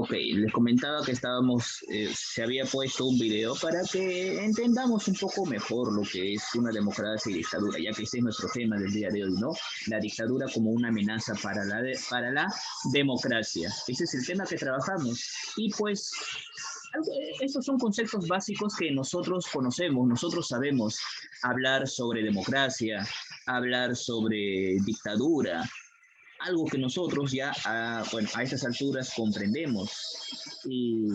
Ok, les comentaba que se había puesto un video para que entendamos un poco mejor lo que es una democracia y dictadura, ya que ese es nuestro tema del día de hoy, ¿no? La dictadura como una amenaza para la democracia. Ese es el tema que trabajamos. Y pues, estos son conceptos básicos que nosotros conocemos, nosotros sabemos hablar sobre democracia, hablar sobre dictadura, algo que nosotros ya bueno, a estas alturas comprendemos y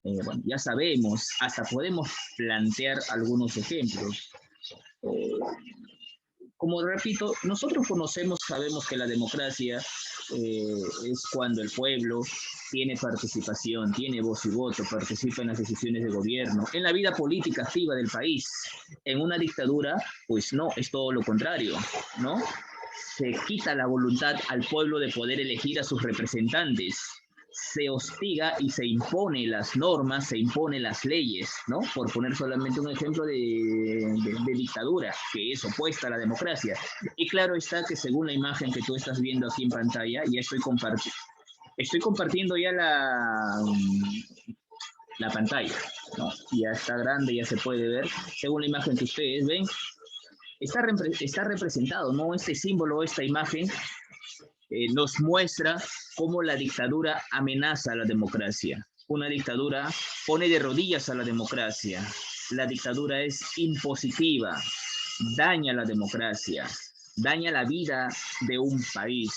bueno, ya sabemos, hasta podemos plantear algunos ejemplos. Eh, Como repito, nosotros conocemos, sabemos que la democracia es cuando el pueblo tiene participación, tiene voz y voto, participa en las decisiones de gobierno, en la vida política activa del país. En una dictadura, pues no, es todo lo contrario, ¿no? Se quita la voluntad al pueblo de poder elegir a sus representantes, se hostiga y se impone las normas, se impone las leyes, ¿no? Por poner solamente un ejemplo de dictadura, que es opuesta a la democracia. Y claro está que según la imagen que tú estás viendo aquí en pantalla, ya estoy compartiendo ya la pantalla, ¿no? Ya está grande, ya se puede ver. Según la imagen que ustedes ven, está representado, ¿no? Este símbolo, esta imagen nos muestra cómo la dictadura amenaza a la democracia. Una dictadura pone de rodillas a la democracia. La dictadura es impositiva, daña la democracia, daña la vida de un país,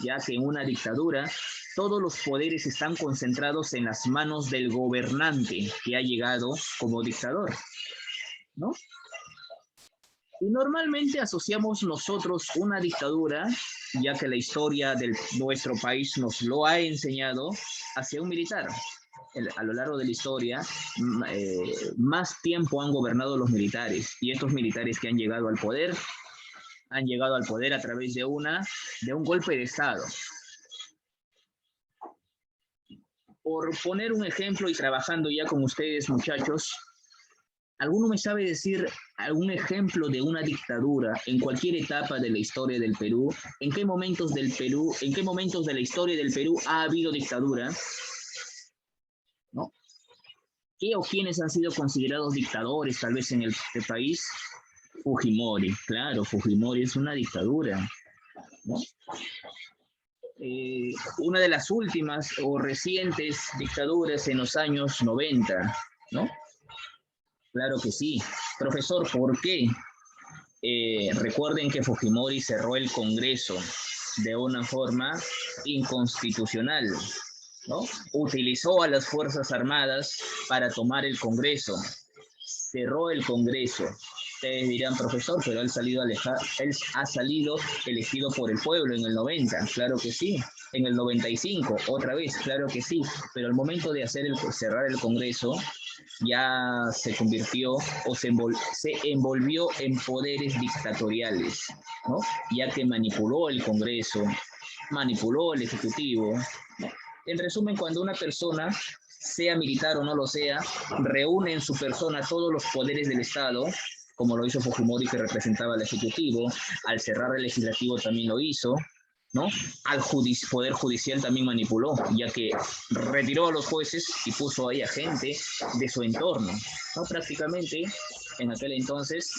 ya que en una dictadura todos los poderes están concentrados en las manos del gobernante que ha llegado como dictador, ¿no? Y normalmente asociamos nosotros una dictadura, ya que la historia de nuestro país nos lo ha enseñado, hacia un militar. A lo largo de la historia, más tiempo han gobernado los militares, y estos militares que han llegado al poder a través de un golpe de Estado. Por poner un ejemplo y trabajando ya con ustedes, muchachos, ¿alguno me sabe decir algún ejemplo de una dictadura en cualquier etapa de la historia del Perú? ¿En qué momentos del Perú, en qué momentos de la historia del Perú ha habido dictadura? ¿No? ¿Qué o quiénes han sido considerados dictadores tal vez en el país? Fujimori, claro, Fujimori es una dictadura, ¿no? Una de las últimas o recientes dictaduras en los años 90, ¿no? Claro que sí. Profesor, ¿por qué? Recuerden que Fujimori cerró el Congreso de una forma inconstitucional, ¿no? Utilizó a las Fuerzas Armadas para tomar el Congreso, cerró el Congreso. Ustedes dirán, profesor, pero él ha salido elegido por el pueblo en el 90, claro que sí. En el 95, otra vez, claro que sí. Pero al momento de cerrar el Congreso, ya se convirtió o se envolvió en poderes dictatoriales, ¿no? Ya que manipuló el Congreso, manipuló el Ejecutivo, ¿no? En resumen, cuando una persona, sea militar o no lo sea, reúne en su persona todos los poderes del Estado, como lo hizo Fujimori, que representaba al Ejecutivo, al cerrar el Legislativo también lo hizo, ¿no? Al Poder Judicial también manipuló, ya que retiró a los jueces y puso ahí a gente de su entorno, ¿no? Prácticamente, en aquel entonces,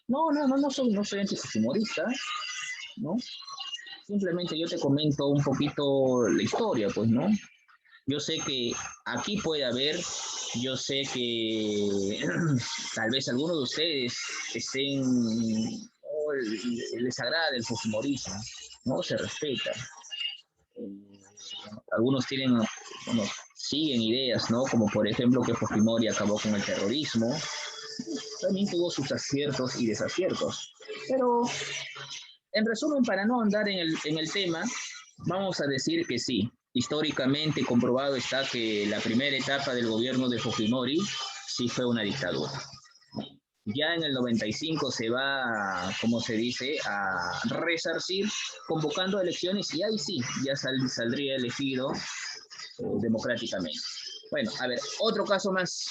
no soy antifujimorista, ¿no? Simplemente yo te comento un poquito la historia, pues, ¿no? Yo sé que aquí puede haber, yo sé que tal vez algunos de ustedes estén, oh, les agrada el fujimorismo, ¿no? Se respeta. Algunos tienen, bueno, siguen ideas, ¿no? Como por ejemplo que Fujimori acabó con el terrorismo. También tuvo sus aciertos y desaciertos. Pero, en resumen, para no andar en el tema, vamos a decir que sí. Históricamente comprobado está que la primera etapa del gobierno de Fujimori sí fue una dictadura. Ya en el 95 se va, como se dice, a resarcir convocando elecciones y ahí sí, ya saldría elegido democráticamente. Bueno, a ver, otro caso más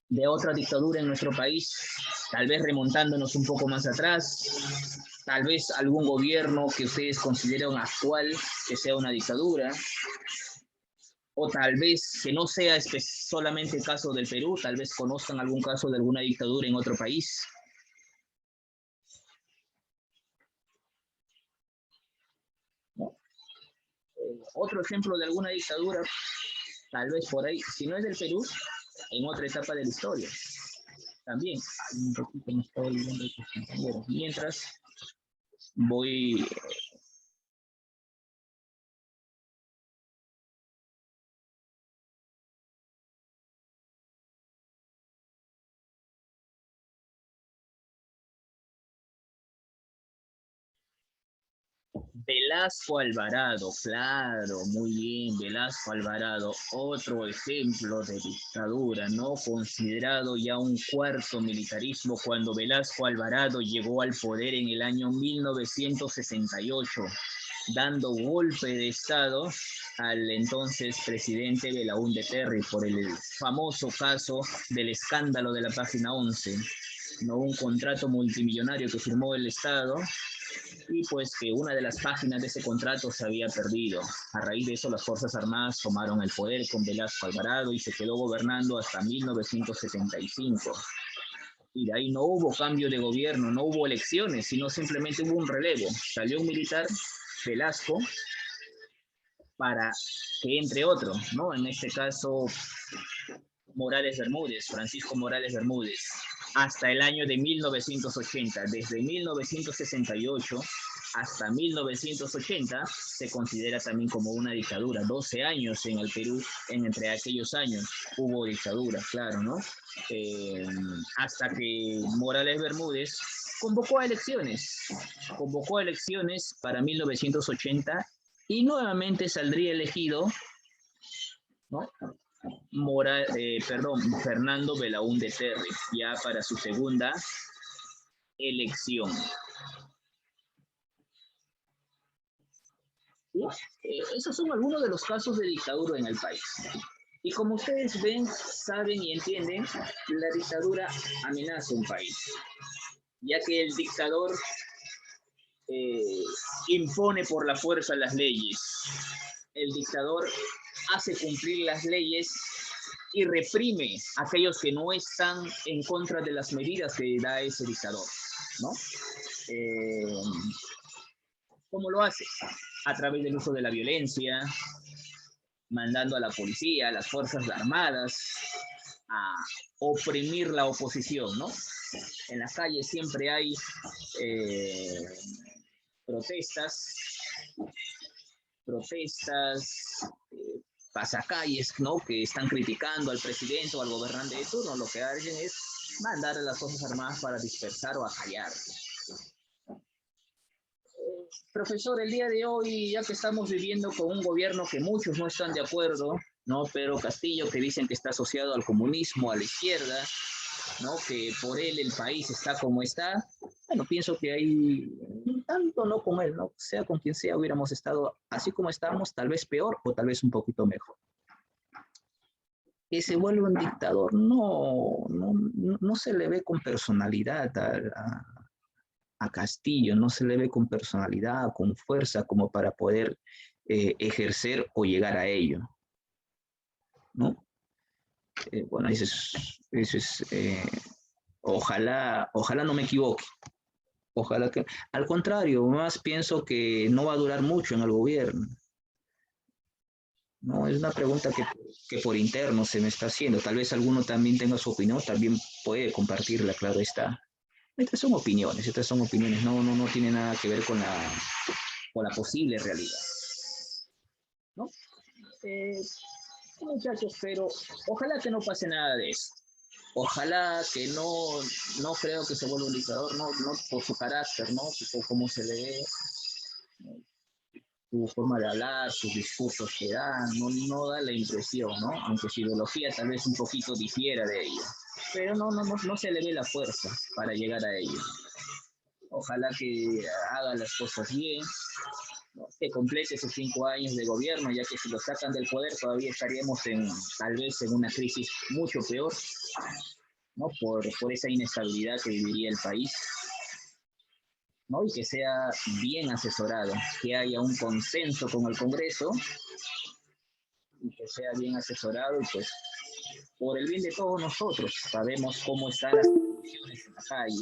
de otra dictadura en nuestro país, tal vez remontándonos un poco más atrás, Tal vez algún gobierno que ustedes consideran actual que sea una dictadura, o tal vez que no sea solamente el caso del Perú, tal vez conozcan algún caso de alguna dictadura en otro país. ¿No? Otro ejemplo de alguna dictadura, tal vez por ahí, si no es del Perú, en otra etapa de la historia. También, un poquito me estoy viendo tus compañeros. Mientras voy. Velasco Alvarado, claro, muy bien, Velasco Alvarado, otro ejemplo de dictadura, ¿no? Considerado ya un cuarto militarismo cuando Velasco Alvarado llegó al poder en el año 1968, dando golpe de Estado al entonces presidente Belaúnde Terry por el famoso caso del escándalo de la página 11, ¿no? Un contrato multimillonario que firmó el Estado y pues que una de las páginas de ese contrato se había perdido. A raíz de eso las Fuerzas Armadas tomaron el poder con Velasco Alvarado y se quedó gobernando hasta 1975. Y de ahí no hubo cambio de gobierno, no hubo elecciones, sino simplemente hubo un relevo. Salió un militar, Velasco, para que entre otro, ¿no? En este caso, Morales Bermúdez, Francisco Morales Bermúdez, hasta el año de 1980. Desde 1968 hasta 1980 se considera también como una dictadura. 12 años en el Perú, entre aquellos años hubo dictadura, claro, ¿no? Hasta que Morales Bermúdez convocó a elecciones para 1980 y nuevamente saldría elegido, ¿no? Fernando Belaúnde Terry, ya para su segunda elección. ¿Sí? Esos son algunos de los casos de dictadura en el país. Y como ustedes ven, saben y entienden, la dictadura amenaza un país, ya que el dictador impone por la fuerza las leyes. El dictador hace cumplir las leyes y reprime a aquellos que no están en contra de las medidas que da ese dictador, ¿no? ¿Cómo lo hace? A través del uso de la violencia, mandando a la policía, a las fuerzas armadas, a oprimir la oposición, ¿no? En las calles siempre hay protestas, pasacalles, ¿no? Que están criticando al presidente o al gobernante de turno, lo que hacen es mandar a las Fuerzas Armadas para dispersar o acallar. Profesor, el día de hoy, ya que estamos viviendo con un gobierno que muchos no están de acuerdo, ¿no? Pedro Castillo, que dicen que está asociado al comunismo, a la izquierda, ¿no? Que por él el país está como está. Bueno, pienso que hay tanto no con él, ¿no? Sea con quien sea, hubiéramos estado así como estábamos, tal vez peor o tal vez un poquito mejor. Que se vuelva un dictador, no se le ve con personalidad a Castillo, no se le ve con personalidad, con fuerza, como para poder ejercer o llegar a ello, ¿no? Bueno, ojalá no me equivoque. Ojalá que, al contrario, más pienso que no va a durar mucho en el gobierno. No, es una pregunta que por interno se me está haciendo. Tal vez alguno también tenga su opinión, también puede compartirla, claro está. Estas son opiniones, no tiene nada que ver con la posible realidad, ¿no? Eh, Muchachos, pero ojalá que no pase nada de eso. Ojalá que no creo que se vuelva un dictador, no por su carácter, ¿no? Por cómo se le ve, su forma de hablar, sus discursos que da, no da la impresión, ¿no? Aunque su ideología tal vez un poquito difiera de ella. Pero no se le ve la fuerza para llegar a ello. Ojalá que haga las cosas bien, ¿no? Que complete sus 5 años de gobierno, ya que si lo sacan del poder todavía estaríamos tal vez en una crisis mucho peor, ¿no? Por esa inestabilidad que viviría el país. ¿no? Y que sea bien asesorado, que haya un consenso con el Congreso y que sea bien asesorado y pues por el bien de todos nosotros. Sabemos cómo están las condiciones en la calle,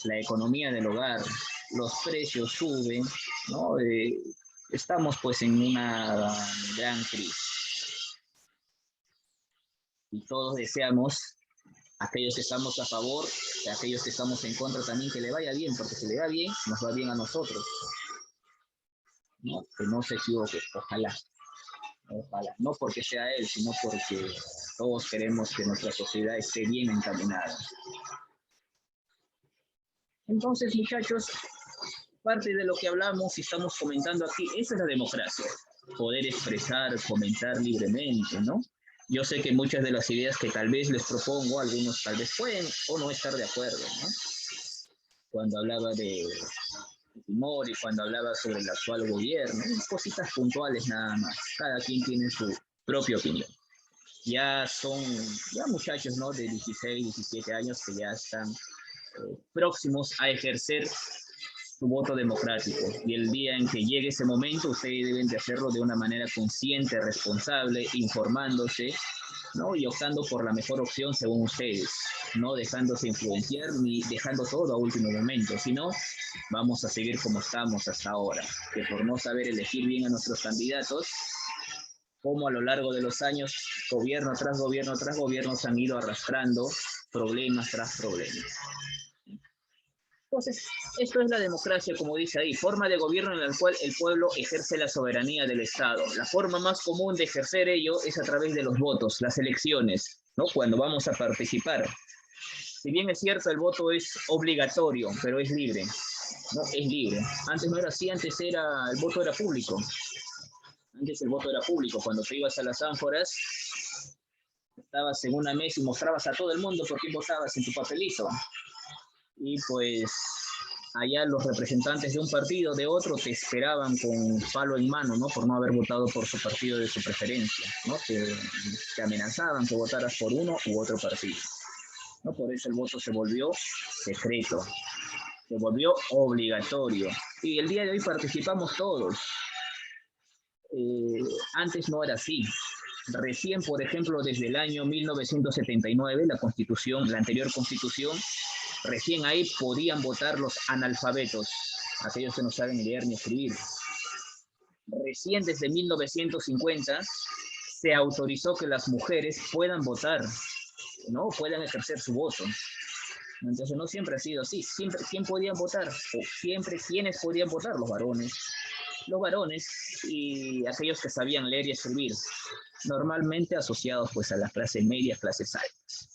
la economía del hogar, los precios suben, ¿no? Estamos pues en una gran crisis y todos deseamos, aquellos que estamos a favor, aquellos que estamos en contra también, que le vaya bien, porque si le va bien, nos va bien a nosotros, ¿no? Que no se equivoque, ojalá. Ojalá, no porque sea él, sino porque todos queremos que nuestra sociedad esté bien encaminada. Entonces, muchachos, parte de lo que hablamos y estamos comentando aquí, esa es la democracia. Poder expresar, comentar libremente, ¿no? Yo sé que muchas de las ideas que tal vez les propongo, algunos tal vez pueden o no estar de acuerdo, ¿no? Cuando hablaba de Fujimori, cuando hablaba sobre el actual gobierno, cositas puntuales nada más. Cada quien tiene su propia opinión. Ya son ya muchachos, ¿no? De 16, 17 años que ya están próximos a ejercer su voto democrático. Y el día en que llegue ese momento, ustedes deben de hacerlo de una manera consciente, responsable, informándose, ¿no? Y optando por la mejor opción según ustedes, no dejándose influenciar ni dejando todo a último momento, sino vamos a seguir como estamos hasta ahora, que por no saber elegir bien a nuestros candidatos, como a lo largo de los años, gobierno tras gobierno tras gobierno, se han ido arrastrando problemas tras problemas. Entonces, esto es la democracia, como dice ahí, forma de gobierno en la cual el pueblo ejerce la soberanía del Estado. La forma más común de ejercer ello es a través de los votos, las elecciones, ¿no? Cuando vamos a participar. Si bien es cierto, el voto es obligatorio, pero es libre, ¿no? Es libre. Antes no era así, antes el voto era público. Antes el voto era público. Cuando te ibas a las ánforas, estabas en una mesa y mostrabas a todo el mundo por quién votabas en tu papelito. Y pues allá los representantes de un partido, de otro, te esperaban con palo en mano, ¿no? Por no haber votado por su partido de su preferencia, ¿no? Te amenazaban que votaras por uno u otro partido, ¿no? Por eso el voto se volvió secreto, se volvió obligatorio. Y el día de hoy participamos todos. Antes no era así. Recién, por ejemplo, desde el año 1979, la anterior constitución, recién ahí podían votar los analfabetos, aquellos que no saben leer ni escribir. Recién desde 1950 se autorizó que las mujeres puedan votar, ¿no? Puedan ejercer su voto. Entonces no siempre ha sido así. Siempre, ¿quién podía votar? O siempre, ¿quiénes podían votar? Los varones y aquellos que sabían leer y escribir, normalmente asociados pues a las clases medias, clases altas.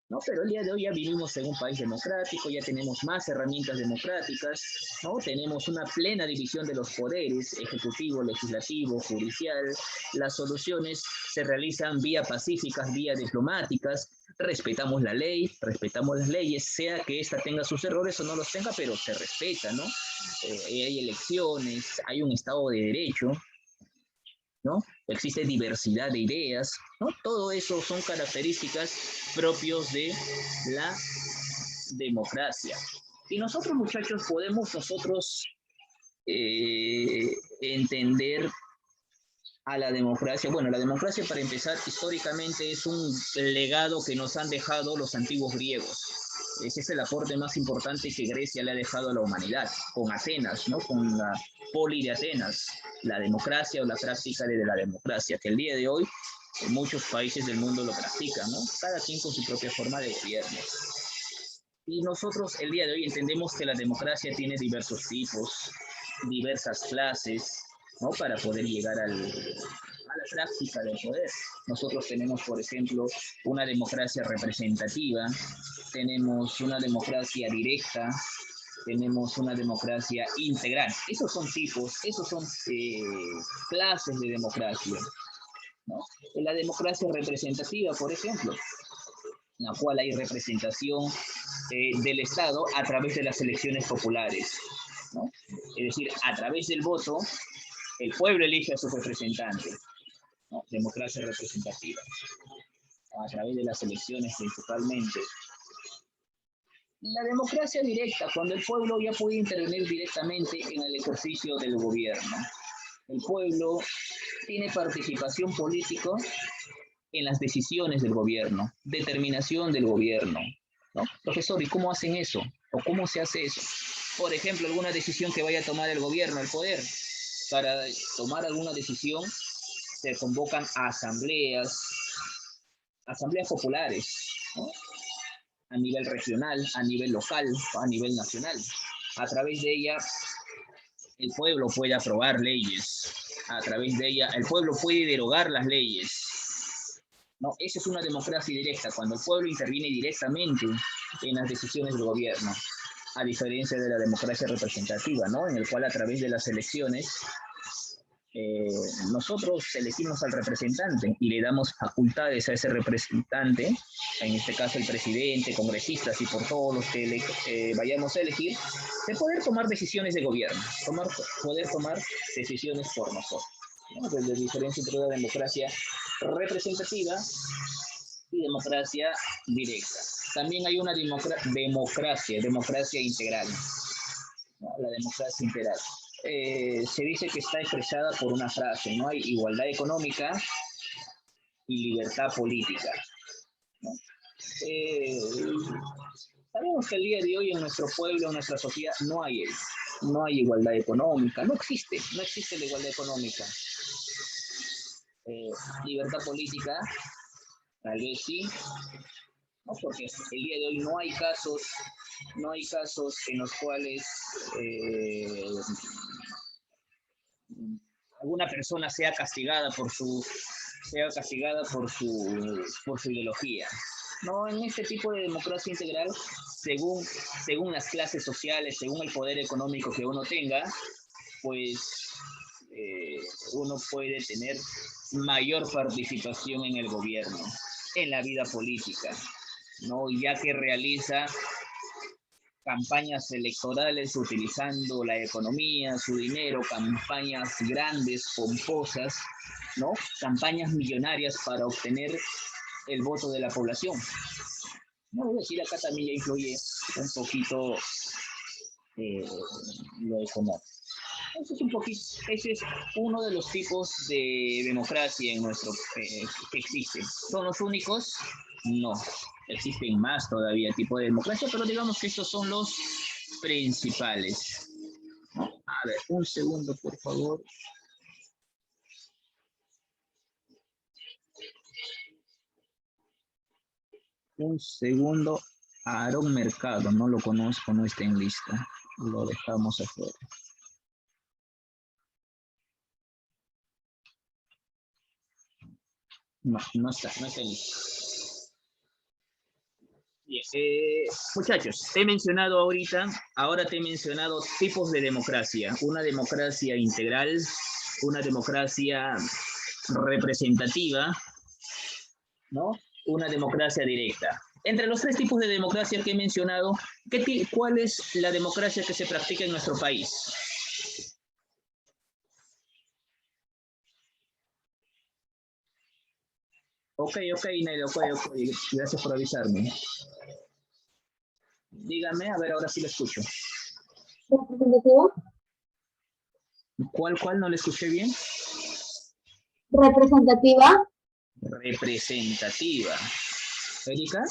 ¿No? Pero el día de hoy ya vivimos en un país democrático, ya tenemos más herramientas democráticas, ¿no? Tenemos una plena división de los poderes, ejecutivo, legislativo, judicial. Las soluciones se realizan vía pacíficas, vía diplomáticas. Respetamos la ley, respetamos las leyes, sea que ésta tenga sus errores o no los tenga, pero se respeta, ¿no? Hay elecciones, hay un Estado de Derecho, ¿no? Existe diversidad de ideas, ¿no? Todo eso son características propios de la democracia. Y nosotros, muchachos, podemos entender a la democracia. Bueno, la democracia, para empezar, históricamente es un legado que nos han dejado los antiguos griegos. Ese es el aporte más importante que Grecia le ha dejado a la humanidad, con Atenas, ¿no? Con la poli de Atenas, la democracia o la práctica de la democracia, que el día de hoy en muchos países del mundo lo practican, ¿no? Cada quien con su propia forma de gobierno. Y nosotros el día de hoy entendemos que la democracia tiene diversos tipos, diversas clases, ¿no? Para poder llegar a la práctica del poder. Nosotros tenemos, por ejemplo, una democracia representativa, tenemos una democracia directa, tenemos una democracia integral. Esos son tipos, esos son clases de democracia, ¿no? En la democracia representativa, por ejemplo, en la cual hay representación del Estado a través de las elecciones populares, ¿no? Es decir, a través del voto, el pueblo elige a sus representantes, ¿no? Democracia representativa. A través de las elecciones principalmente, La democracia directa, cuando el pueblo ya puede intervenir directamente en el ejercicio del gobierno. El pueblo tiene participación política en las decisiones del gobierno, determinación del gobierno, ¿no? Profesor, ¿y cómo hacen eso? ¿O cómo se hace eso? Por ejemplo, alguna decisión que vaya a tomar el gobierno, el poder. Para tomar alguna decisión se convocan a asambleas populares, ¿no? A nivel regional, a nivel local, a nivel nacional. A través de ella, el pueblo puede aprobar leyes. A través de ella, el pueblo puede derogar las leyes. No, esa es una democracia directa, cuando el pueblo interviene directamente en las decisiones del gobierno, a diferencia de la democracia representativa, ¿no? En el cual a través de las elecciones nosotros elegimos al representante y le damos facultades a ese representante, en este caso el presidente, congresistas y por todos los que vayamos a elegir, de poder tomar decisiones de gobierno, poder tomar decisiones por nosotros, ¿no? Desde la diferencia entre la democracia representativa y democracia directa. También hay una democracia integral, ¿no? La democracia integral. Se dice que está expresada por una frase, no hay igualdad económica y libertad política, ¿no? Sabemos que el día de hoy en nuestro pueblo, en nuestra sociedad, no hay igualdad económica, no existe la igualdad económica. Libertad política, tal vez sí, ¿no? Porque el día de hoy no hay casos en los cuales alguna persona sea castigada por su ideología. No, en este tipo de democracia integral, según las clases sociales, según el poder económico que uno tenga, pues uno puede tener mayor participación en el gobierno, en la vida política, ¿no? Ya que realiza campañas electorales utilizando la economía, su dinero, campañas grandes, pomposas, ¿no? Campañas millonarias para obtener el voto de la población. No, es decir, acá también ya influye un poquito lo económico. Ese es uno de los tipos de democracia en nuestro que existen. ¿Son los únicos? No. Existen más todavía tipos de democracia, pero digamos que estos son los principales. A ver, un segundo, por favor. Un segundo. Aarón Mercado, no lo conozco, no está en lista. Lo dejamos afuera. No está en lista. Bien, muchachos, ahora te he mencionado tipos de democracia. Una democracia integral, una democracia representativa, ¿no? Una democracia directa. Entre los tres tipos de democracia que he mencionado, ¿cuál es la democracia que se practica en nuestro país? Ok, Nel, ok. Gracias por avisarme. Dígame, a ver, ahora sí lo escucho. ¿Representativa? ¿Cuál no le escuché bien? ¿Representativa? Representativa. ¿Erika?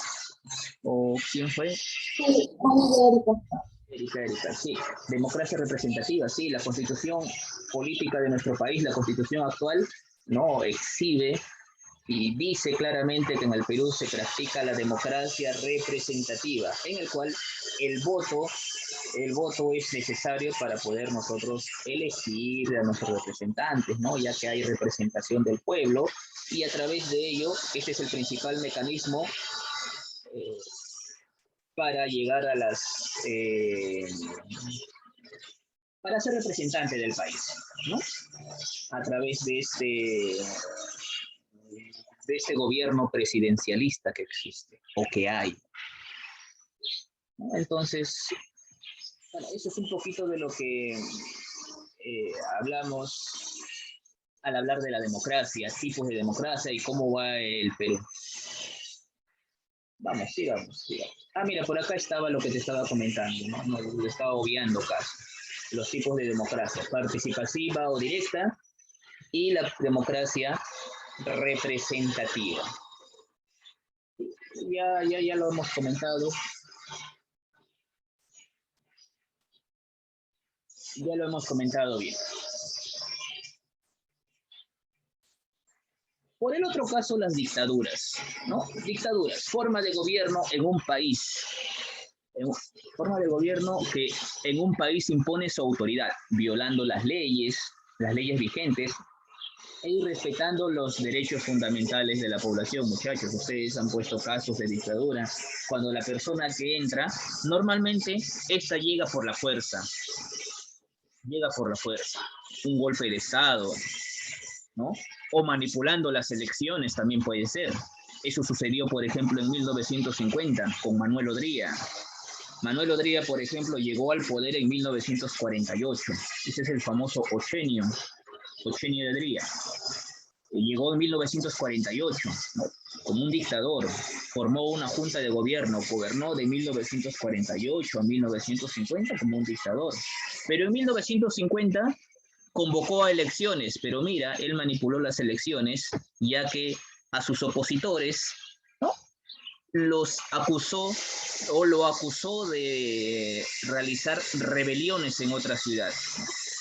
¿O quién fue? Sí, Erika, sí. Democracia representativa, sí. La constitución política de nuestro país, la constitución actual, no exhibe y dice claramente que en el Perú se practica la democracia representativa, en el cual el voto es necesario para poder nosotros elegir a nuestros representantes, ¿no? Ya que hay representación del pueblo y a través de ello, este es el principal mecanismo para llegar a para ser representante del país, ¿no? A través de este gobierno presidencialista que existe o que hay. Entonces, bueno, eso es un poquito de lo que hablamos al hablar de la democracia, tipos de democracia y cómo va el Perú. Vamos, sigamos, sigamos. Ah, mira, por acá estaba lo que te estaba comentando, ¿no? No, lo estaba obviando casi. Los tipos de democracia, participativa o directa y la democracia representativa. Ya lo hemos comentado, ya lo hemos comentado bien. Por el otro caso, las dictaduras, ¿no? Dictaduras, forma de gobierno en un país, forma de gobierno que en un país impone su autoridad, violando las leyes vigentes, e ir respetando los derechos fundamentales de la población. Muchachos, ustedes han puesto casos de dictadura, cuando la persona que entra, normalmente esta llega por la fuerza, un golpe de Estado, ¿no? O manipulando las elecciones también puede ser. Eso sucedió, por ejemplo, en 1950 con Manuel Odría. Manuel Odría, por ejemplo, llegó al poder en 1948. Ese es el famoso Ochenio de Odría. Llegó en 1948, ¿no? Como un dictador, formó una junta de gobierno, gobernó de 1948 a 1950 como un dictador. Pero en 1950 convocó a elecciones, pero mira, él manipuló las elecciones, ya que a sus opositores, ¿no?, los acusó o lo acusó de realizar rebeliones en otra ciudad.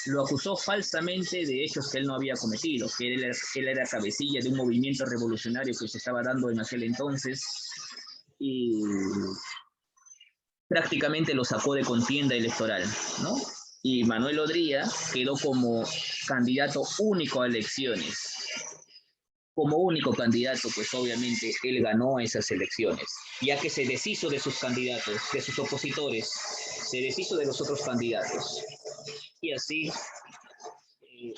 Lo acusó falsamente de hechos que él no había cometido, que él era cabecilla de un movimiento revolucionario que se estaba dando en aquel entonces, y prácticamente lo sacó de contienda electoral, ¿no? Y Manuel Odría quedó como candidato único a elecciones. Como único candidato, pues obviamente él ganó esas elecciones, ya que se deshizo de sus candidatos, de sus opositores, se deshizo de los otros candidatos. Y así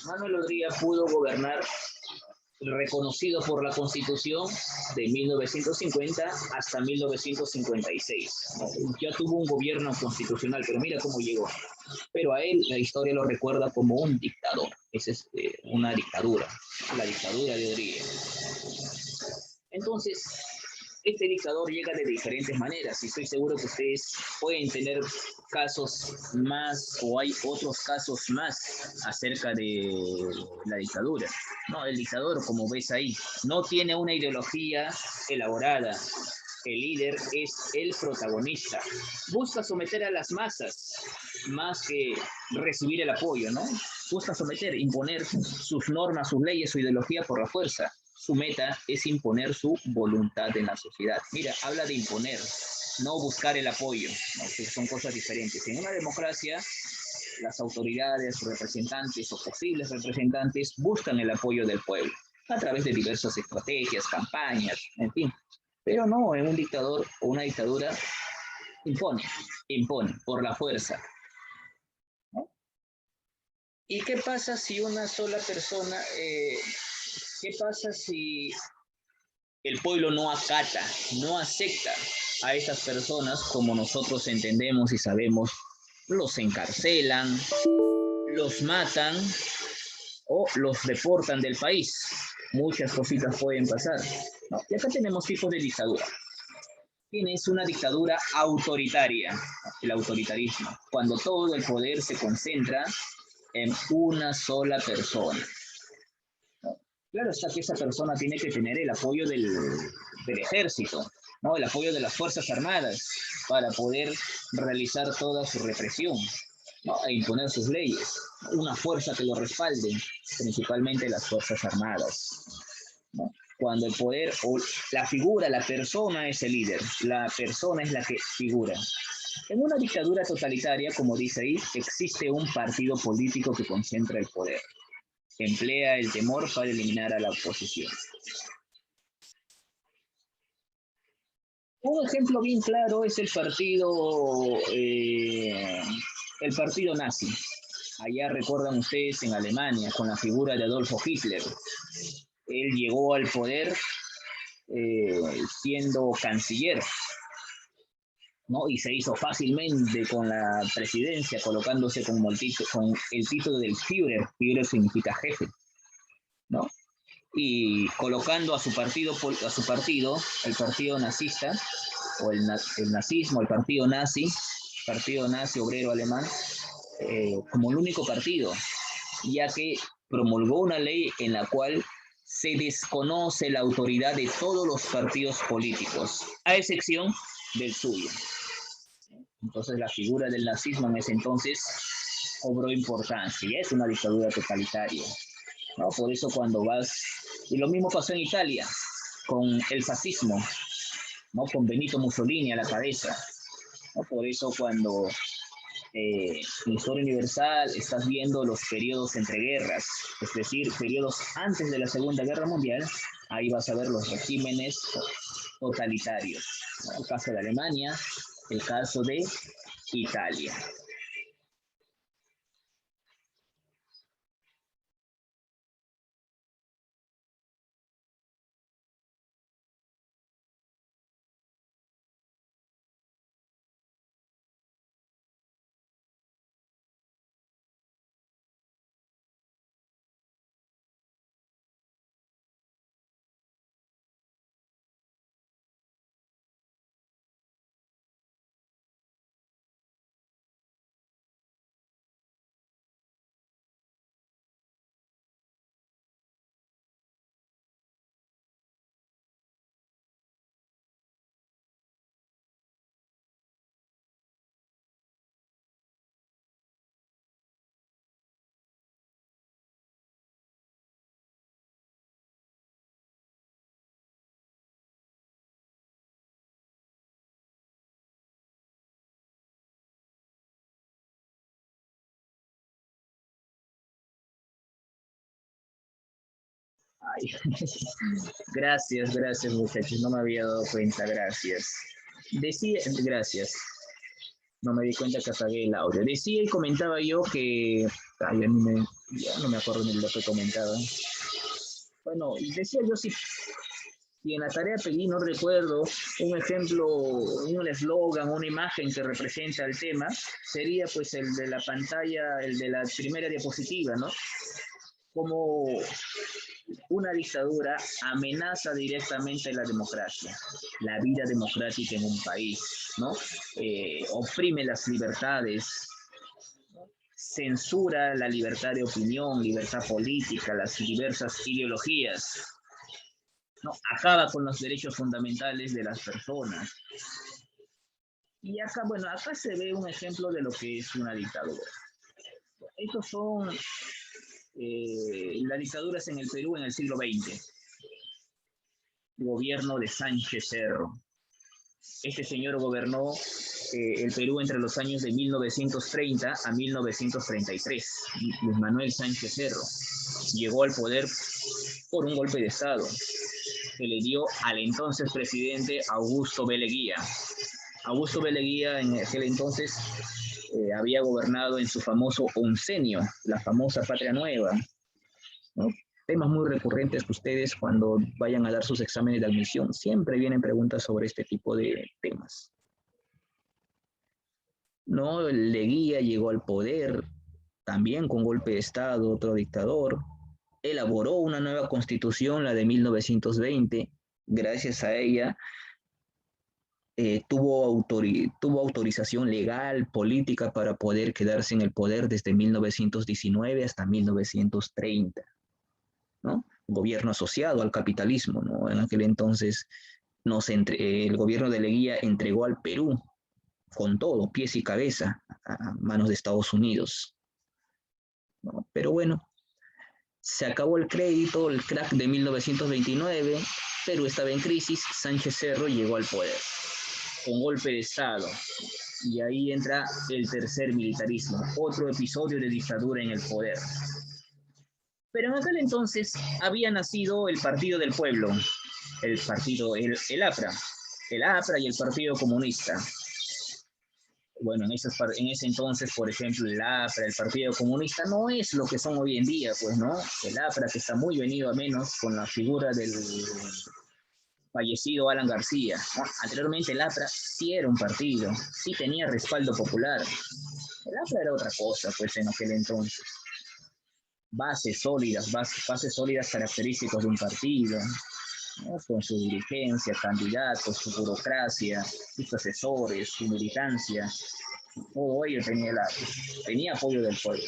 Manuel Odría pudo gobernar, reconocido por la Constitución, de 1950 hasta 1956. Ya tuvo un gobierno constitucional, pero mira cómo llegó. Pero a él la historia lo recuerda como un dictador. Esa es una dictadura, la dictadura de Odría. Entonces, este dictador llega de diferentes maneras y estoy seguro que ustedes pueden tener casos más o hay otros casos más acerca de la dictadura. No, el dictador, como ves ahí, no tiene una ideología elaborada. El líder es el protagonista. Busca someter a las masas más que recibir el apoyo, ¿no? Busca someter, imponer sus normas, sus leyes, su ideología por la fuerza. Su meta es imponer su voluntad en la sociedad. Mira, habla de imponer, no buscar el apoyo, ¿no? Que son cosas diferentes. En una democracia, las autoridades, representantes o posibles representantes buscan el apoyo del pueblo a través de diversas estrategias, campañas, en fin. Pero no, en un dictador o una dictadura impone por la fuerza, ¿no? ¿Y qué pasa si una sola persona, qué pasa si el pueblo no acata, no acepta a estas personas como nosotros entendemos y sabemos? Los encarcelan, los matan o los deportan del país. Muchas cositas pueden pasar, ¿no? Y acá tenemos tipos de dictadura. Tienes una dictadura autoritaria, el autoritarismo, cuando todo el poder se concentra en una sola persona. Claro está que esa persona tiene que tener el apoyo del ejército, ¿no? El apoyo de las Fuerzas Armadas para poder realizar toda su represión, ¿no? E imponer sus leyes. Una fuerza que lo respalde, principalmente las Fuerzas Armadas, ¿no? Cuando el poder o la figura, la persona es el líder, la persona es la que figura. En una dictadura totalitaria, como dice ahí, existe un partido político que concentra el poder. Emplea el temor para eliminar a la oposición. Un ejemplo bien claro es el partido nazi. Allá recuerdan ustedes en Alemania, con la figura de Adolfo Hitler. Él llegó al poder siendo canciller, ¿no? Y se hizo fácilmente con la presidencia, colocándose con el título del Führer. Führer significa jefe, ¿no? Y colocando a su partido, el partido nazista, o el nazismo, el partido nazi obrero alemán, como el único partido, ya que promulgó una ley en la cual se desconoce la autoridad de todos los partidos políticos, a excepción del suyo. Entonces la figura del nazismo en ese entonces cobró importancia, y es una dictadura totalitaria, ¿no? Por eso cuando vas, y lo mismo pasó en Italia, con el fascismo, ¿no? Con Benito Mussolini a la cabeza, ¿no? Por eso cuando en Historia Universal estás viendo los periodos entre guerras, es decir, periodos antes de la Segunda Guerra Mundial, ahí vas a ver los regímenes totalitarios, ¿no? El caso de Alemania, el caso de Italia. Ay, gracias muchachos, no me había dado cuenta, gracias. Decía, gracias, no me di cuenta que apagué el audio. Decía y comentaba yo que, ay, ya no me acuerdo ni lo que comentaba. Bueno, decía yo si en la tarea pedí, no recuerdo, un ejemplo, un eslogan, una imagen que representa el tema, sería pues el de la pantalla, el de la primera diapositiva, ¿no? Como una dictadura amenaza directamente la democracia, la vida democrática en un país, ¿no? Oprime las libertades, censura la libertad de opinión, libertad política, las diversas ideologías, ¿no? Acaba con los derechos fundamentales de las personas. Y acá, bueno, acá se ve un ejemplo de lo que es una dictadura. Estos son las dictaduras en el Perú en el siglo XX. Gobierno de Sánchez Cerro. Este señor gobernó el Perú entre los años de 1930 a 1933. Luis Manuel Sánchez Cerro llegó al poder por un golpe de Estado que le dio al entonces presidente Augusto B. Leguía. Augusto B. Leguía en aquel entonces había gobernado en su famoso oncenio, la famosa Patria Nueva, ¿no? Temas muy recurrentes que ustedes cuando vayan a dar sus exámenes de admisión siempre vienen preguntas sobre este tipo de temas. ¿No? Leguía llegó al poder también con golpe de Estado, otro dictador, elaboró una nueva constitución, la de 1920, gracias a ella tuvo autorización legal, política para poder quedarse en el poder desde 1919 hasta 1930, ¿no? Gobierno asociado al capitalismo, ¿no? En aquel entonces el gobierno de Leguía entregó al Perú con todo, pies y cabeza, a manos de Estados Unidos, ¿no? Pero bueno, se acabó el crédito, el crack de 1929, Perú estaba en crisis, Sánchez Cerro llegó al poder con golpe de Estado. Y ahí entra el tercer militarismo, otro episodio de dictadura en el poder. Pero en aquel entonces había nacido el Partido del Pueblo, el APRA y el Partido Comunista. Bueno, en ese entonces, por ejemplo, el APRA, el Partido Comunista, no es lo que son hoy en día, pues, ¿no? El APRA, que está muy venido a menos con la figura del fallecido Alan García, ¿no? Anteriormente el APRA sí era un partido, sí tenía respaldo popular. El APRA era otra cosa, pues, en aquel entonces. Bases sólidas características de un partido. ¿no? Con su dirigencia, candidatos, su burocracia, sus asesores, su militancia, todo ello tenía apoyo del pueblo.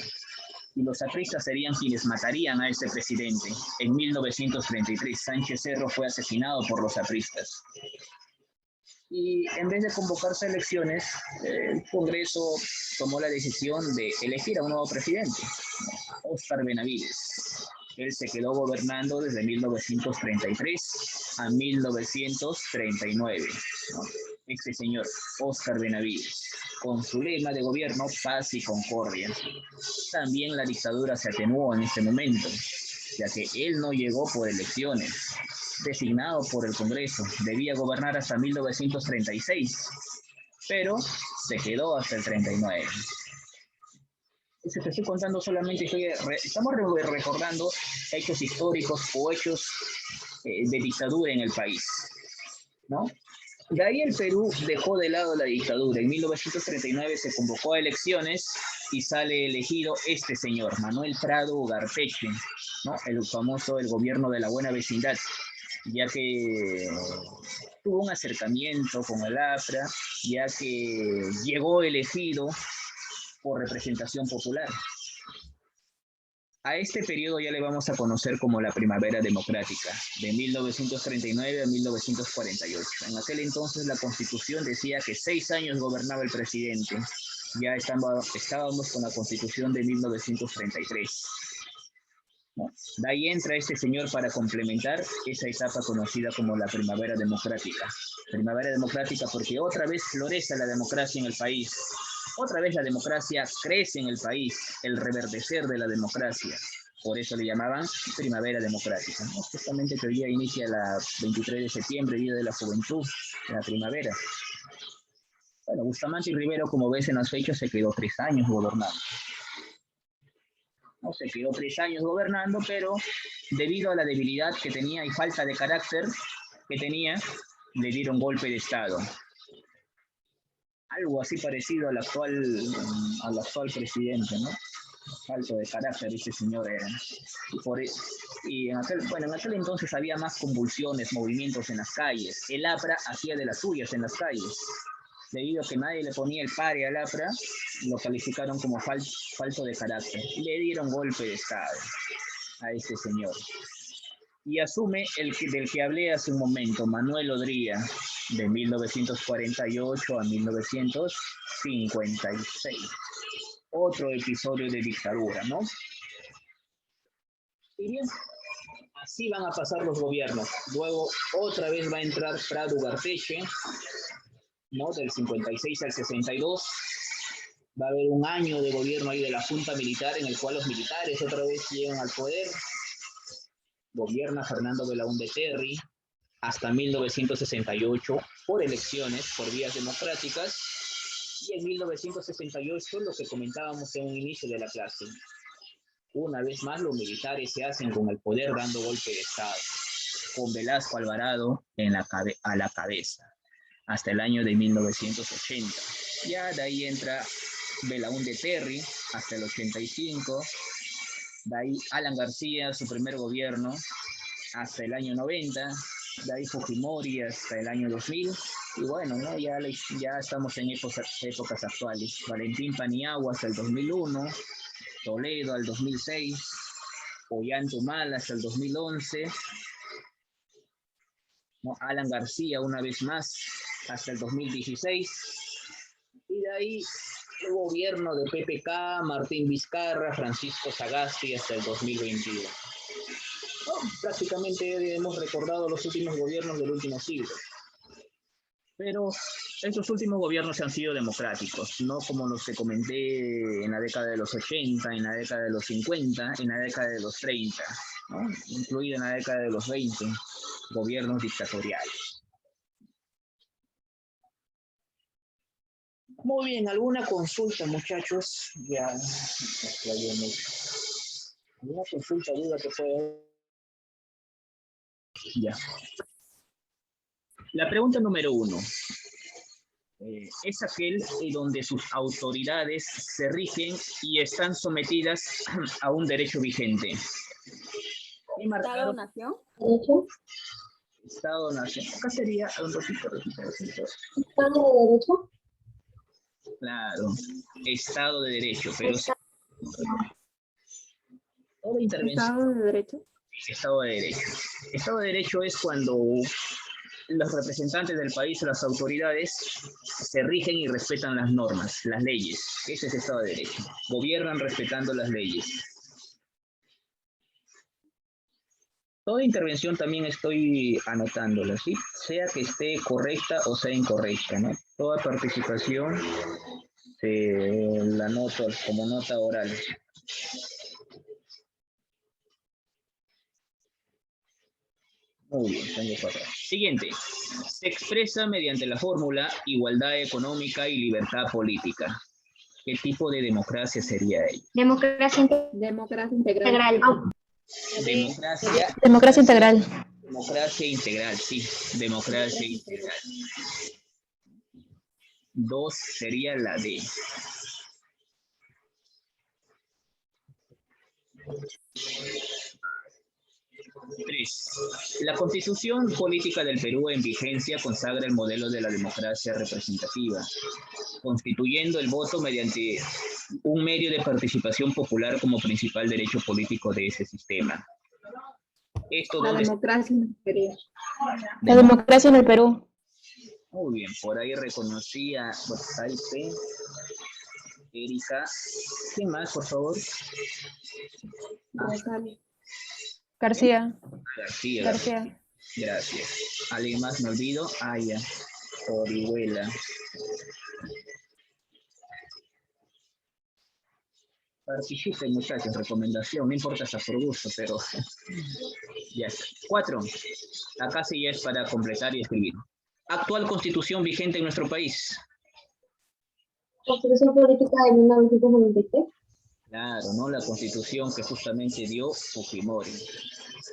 Y los apristas serían quienes matarían a este presidente. En 1933, Sánchez Cerro fue asesinado por los apristas. Y en vez de convocarse a elecciones, el Congreso tomó la decisión de elegir a un nuevo presidente, Óscar Benavides. Él se quedó gobernando desde 1933 a 1939. ¿No? Este señor, Óscar Benavides, con su lema de gobierno, paz y concordia. También la dictadura se atenuó en este momento, ya que él no llegó por elecciones. Designado por el Congreso, debía gobernar hasta 1936, pero se quedó hasta el 39. Te estoy contando solamente, estamos recordando hechos históricos o hechos de dictadura en el país, ¿no? De ahí el Perú dejó de lado la dictadura. En 1939 se convocó a elecciones y sale elegido este señor, Manuel Prado Ugarteche, ¿no? El famoso, el gobierno de la buena vecindad, ya que tuvo un acercamiento con el APRA, ya que llegó elegido por representación popular. A este periodo ya le vamos a conocer como la Primavera Democrática, de 1939 a 1948. En aquel entonces la Constitución decía que 6 años gobernaba el presidente. Ya estábamos con la Constitución de 1933. ¿No? De ahí entra este señor para complementar esa etapa conocida como la Primavera Democrática. Primavera Democrática porque otra vez florece la democracia en el país. Otra vez la democracia crece en el país, el reverdecer de la democracia. Por eso le llamaban Primavera Democrática, ¿no? Justamente que hoy día inicia el 23 de septiembre, Día de la Juventud, la primavera. Bueno, Bustamante y Rivero, como ves en las fechas, se quedó 3 años gobernando. No, se quedó 3 años gobernando, pero debido a la debilidad que tenía y falta de carácter que tenía, le dieron golpe de Estado. Algo así parecido al actual presidente, ¿no? Falto de carácter este señor era. Y en aquel entonces había más convulsiones, movimientos en las calles. El APRA hacía de las suyas en las calles. Debido a que nadie le ponía el pare al APRA, lo calificaron como falto de carácter. Le dieron golpe de Estado a este señor. Y asume del que hablé hace un momento, Manuel Odría, de 1948 a 1956. Otro episodio de dictadura, ¿no? Y bien, así van a pasar los gobiernos. Luego otra vez va a entrar Prado Ugarteche, ¿no? Del 56 al 62. Va a haber un año de gobierno ahí de la Junta Militar en el cual los militares otra vez llegan al poder. Gobierna Fernando Belaúnde Terry hasta 1968 por elecciones, por vías democráticas. Y en 1968, lo que comentábamos en un inicio de la clase, una vez más los militares se hacen con el poder dando golpe de Estado, con Velasco Alvarado a la cabeza, hasta el año de 1980. Ya de ahí entra Belaúnde Terry hasta el 85, de ahí Alan García, su primer gobierno, hasta el año 90, de ahí Fujimori hasta el año 2000, y bueno, ¿no? ya estamos en épocas actuales. Valentín Paniagua hasta el 2001, Toledo al 2006, Ollanta hasta el 2011, ¿no? Alan García una vez más hasta el 2016, y de ahí el gobierno de PPK, Martín Vizcarra, Francisco Sagasti hasta el 2022. No, prácticamente hemos recordado los últimos gobiernos del último siglo. Pero estos últimos gobiernos han sido democráticos, no como los que comenté en la década de los 80, en la década de los 50, en la década de los 30, ¿no? Incluido en la década de los 20, gobiernos dictatoriales. Muy bien, ¿alguna consulta, muchachos? Ya mucho. ¿Alguna consulta, duda que pueda haber? Ya. La pregunta número 1. Es aquel donde sus autoridades se rigen y están sometidas a un derecho vigente. ¿Derecho? Estado nacional. Acá sería un repito. ¿Estado de Derecho? Claro, Estado de Derecho, pero sí, toda intervención. ¿Estado de Derecho? Estado de Derecho. Estado de Derecho es cuando los representantes del país o las autoridades se rigen y respetan las normas, las leyes. Ese es Estado de Derecho. Gobiernan respetando las leyes. Toda intervención también estoy anotándola, ¿sí? Sea que esté correcta o sea incorrecta, ¿no? Toda participación la anoto como nota oral. Muy bien, tengo 4. Siguiente. Se expresa mediante la fórmula igualdad económica y libertad política. ¿Qué tipo de democracia sería ella? Democracia Democracia integral. integral. Democracia integral. Democracia integral, sí. Democracia integral. 2 sería la D. Tres. La Constitución Política del Perú en vigencia consagra el modelo de la democracia representativa, constituyendo el voto mediante un medio de participación popular como principal derecho político de ese sistema. Esto La donde democracia en el Perú. La democracia en el Perú. muy bien, por ahí reconocía Borsalpe, Erika. ¿Quién más, por favor? Rosario. García. García. García. Gracias. ¿Alguien más me olvido? Ya. Orihuela. Participen, muchachos, recomendación, no importa hasta por gusto, pero ya está. 4. Acá sí ya es para completar y escribir. Actual constitución vigente en nuestro país. Constitución Política de 1993. Claro, ¿no? La constitución que justamente dio Fujimori.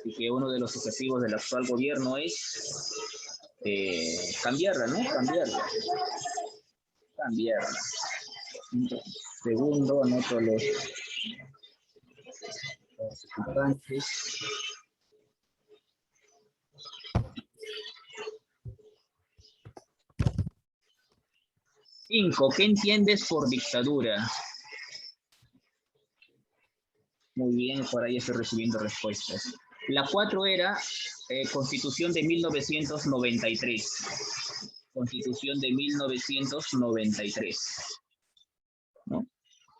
Y que uno de los objetivos del actual gobierno es cambiarla, ¿no? Cambiarla. Segundo, anoto los participantes. 5. ¿Qué entiendes por dictadura? Muy bien, por ahí estoy recibiendo respuestas. La 4 era Constitución de 1993. Constitución de 1993. ¿No?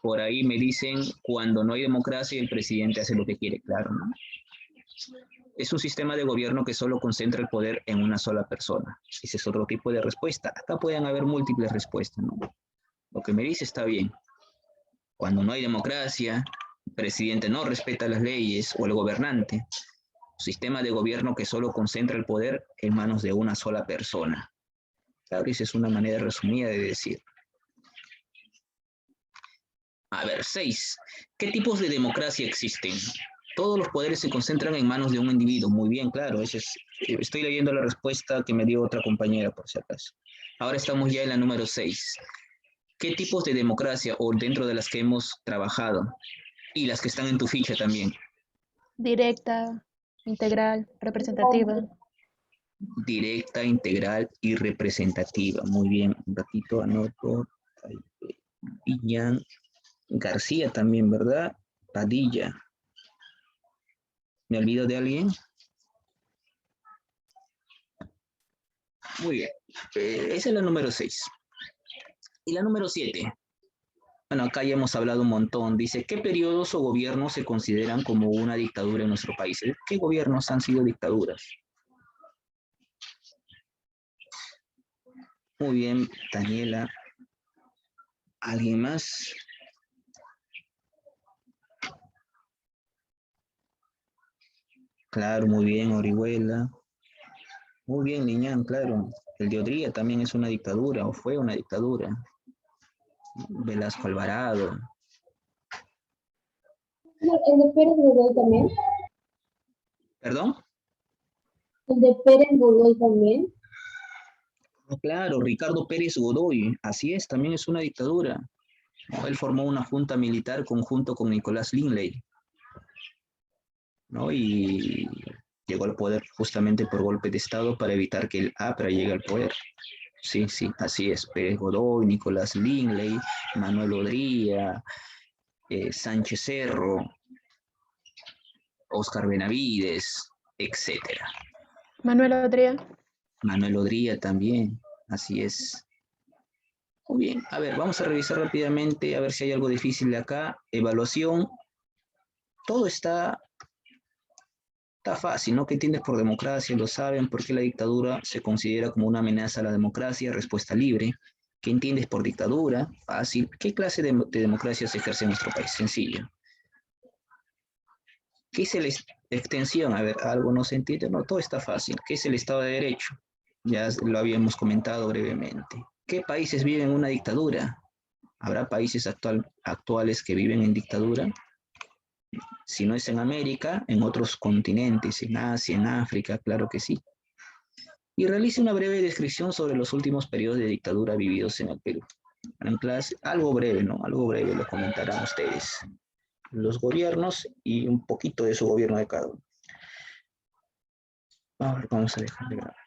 Por ahí me dicen, cuando no hay democracia, el presidente hace lo que quiere, claro, ¿no? Es un sistema de gobierno que solo concentra el poder en una sola persona. Ese es otro tipo de respuesta. Acá pueden haber múltiples respuestas, ¿no? Lo que me dice está bien. Cuando no hay democracia, el presidente no respeta las leyes o el gobernante. Un sistema de gobierno que solo concentra el poder en manos de una sola persona. Claro, esa es una manera resumida de decir. A ver, 6. ¿Qué tipos de democracia existen? Todos los poderes se concentran en manos de un individuo. Muy bien, claro. Estoy leyendo la respuesta que me dio otra compañera, por si acaso. Ahora estamos ya en la número 6. ¿Qué tipos de democracia o dentro de las que hemos trabajado? Y las que están en tu ficha también. Directa, integral, representativa. Directa, integral y representativa. Muy bien. Un ratito anoto. Iñan. García también, ¿verdad? Padilla. ¿Me olvido de alguien? Muy bien. Esa es la número 6. Y la número 7. Bueno, acá ya hemos hablado un montón. Dice, ¿qué periodos o gobiernos se consideran como una dictadura en nuestro país? ¿Qué gobiernos han sido dictaduras? Muy bien, Daniela. ¿Alguien más? Claro, muy bien, Orihuela. Muy bien, Liñán, claro. El de Odría también es una dictadura, o fue una dictadura. Velasco Alvarado. El de Pérez Godoy también. ¿Perdón? El de Pérez Godoy también. Claro, Ricardo Pérez Godoy. Así es, también es una dictadura. Él formó una junta militar conjunto con Nicolás Linley, ¿no? Y Llegó al poder justamente por golpe de Estado para evitar que el APRA llegue al poder. Sí, sí, así es. Pérez Godoy, Nicolás Lingley, Manuel Odría, Sánchez Cerro, Óscar Benavides, etcétera. Manuel Odría. Manuel Odría también, así es. Muy bien, a ver, vamos a revisar rápidamente, a ver si hay algo difícil de acá. Evaluación, todo está fácil, ¿no? ¿Qué entiendes por democracia? Lo saben, ¿por qué la dictadura se considera como una amenaza a la democracia? Respuesta libre. ¿Qué entiendes por dictadura? Fácil. ¿Qué clase de democracia se ejerce en nuestro país? Sencillo. ¿Qué es la extensión? A ver, algo no se entiende. No, todo está fácil. ¿Qué es el Estado de Derecho? Ya lo habíamos comentado brevemente. ¿Qué países viven una dictadura? ¿Habrá países actuales que viven en dictadura? Si no es en América, en otros continentes, en Asia, en África, claro que sí. Y realice una breve descripción sobre los últimos periodos de dictadura vividos en el Perú. En clase, algo breve, ¿no? Algo breve lo comentarán ustedes. Los gobiernos y un poquito de su gobierno de cada uno. Ahora vamos a dejar de grabar.